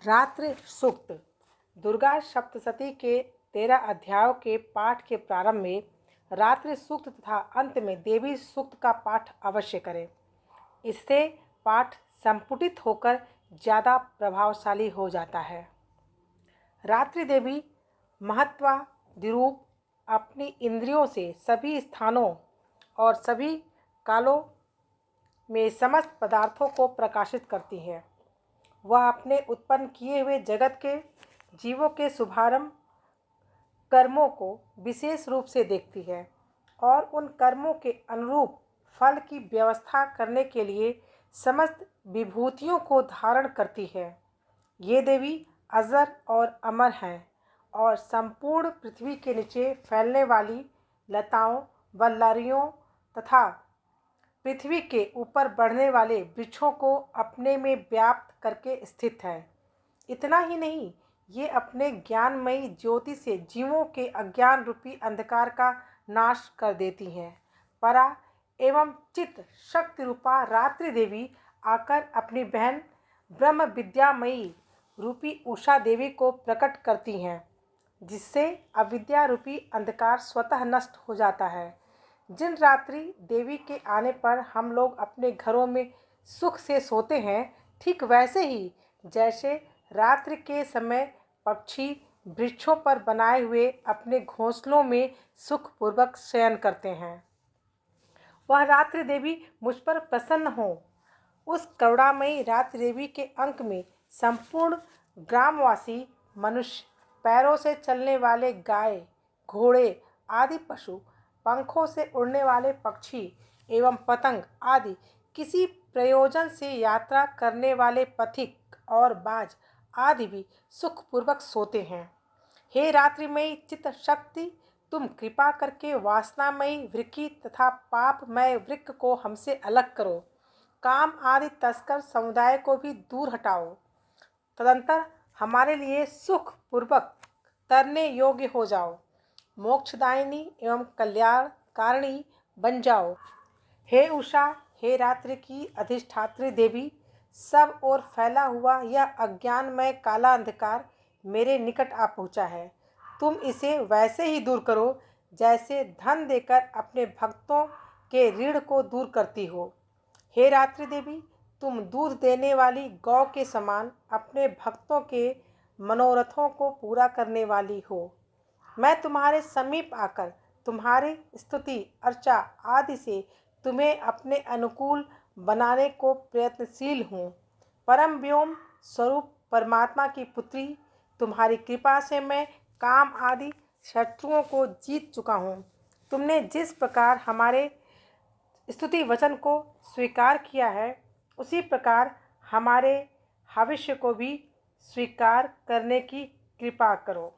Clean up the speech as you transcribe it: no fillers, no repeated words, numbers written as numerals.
रात्रि सूक्त। दुर्गा सप्तशती के 13 अध्यायों के पाठ के प्रारंभ में रात्रि सूक्त तथा अंत में देवी सूक्त का पाठ अवश्य करें। इससे पाठ संपुटित होकर ज़्यादा प्रभावशाली हो जाता है। रात्रि देवी महत्वादिरूप अपनी इंद्रियों से सभी स्थानों और सभी कालों में समस्त पदार्थों को प्रकाशित करती है। वह अपने उत्पन्न किए हुए जगत के जीवों के शुभारंभ कर्मों को विशेष रूप से देखती है और उन कर्मों के अनुरूप फल की व्यवस्था करने के लिए समस्त विभूतियों को धारण करती है। ये देवी अजर और अमर हैं और संपूर्ण पृथ्वी के नीचे फैलने वाली लताओं वल्लरियों तथा पृथ्वी के ऊपर बढ़ने वाले वृक्षों को अपने में व्याप्त करके स्थित है। इतना ही नहीं, ये अपने ज्ञानमयी ज्योति से जीवों के अज्ञान रूपी अंधकार का नाश कर देती हैं। परा एवं चित्त शक्ति रूपा रात्रि देवी आकर अपनी बहन ब्रह्म विद्यामयी रूपी उषा देवी को प्रकट करती हैं, जिससे अविद्या रूपी अंधकार स्वतः नष्ट हो जाता है। जिन रात्रि देवी के आने पर हम लोग अपने घरों में सुख से सोते हैं, ठीक वैसे ही जैसे रात्रि के समय पक्षी वृक्षों पर बनाए हुए अपने घोंसलों में सुखपूर्वक शयन करते हैं, वह रात्रि देवी मुझ पर प्रसन्न हो। उस करुणामयी रात्रि देवी के अंक में संपूर्ण ग्रामवासी मनुष्य, पैरों से चलने वाले गाय घोड़े आदि पशु, पंखों से उड़ने वाले पक्षी एवं पतंग आदि किसी प्रयोजन से यात्रा करने वाले पथिक और बाज आदि भी सुखपूर्वक सोते हैं। हे रात्रिमयी चित्त शक्ति, तुम कृपा करके वासनामयी वृक्की तथा पापमय वृक्क को हमसे अलग करो। काम आदि तस्कर समुदाय को भी दूर हटाओ। तदंतर हमारे लिए सुखपूर्वक तरने योग्य हो जाओ। मोक्षदायिनी एवं कल्याणकारिणी बन जाओ। हे उषा, हे रात्रि की अधिष्ठात्री देवी, सब ओर फैला हुआ यह अज्ञानमय काला अंधकार मेरे निकट आ पहुँचा है। तुम इसे वैसे ही दूर करो जैसे धन देकर अपने भक्तों के ऋण को दूर करती हो। हे रात्रि देवी, तुम दूध देने वाली गौ के समान अपने भक्तों के मनोरथों को पूरा करने वाली हो। मैं तुम्हारे समीप आकर तुम्हारी स्तुति अर्चा आदि से तुम्हें अपने अनुकूल बनाने को प्रयत्नशील हूँ। परम व्योम स्वरूप परमात्मा की पुत्री, तुम्हारी कृपा से मैं काम आदि शत्रुओं को जीत चुका हूँ। तुमने जिस प्रकार हमारे स्तुति वचन को स्वीकार किया है, उसी प्रकार हमारे भविष्य को भी स्वीकार करने की कृपा करो।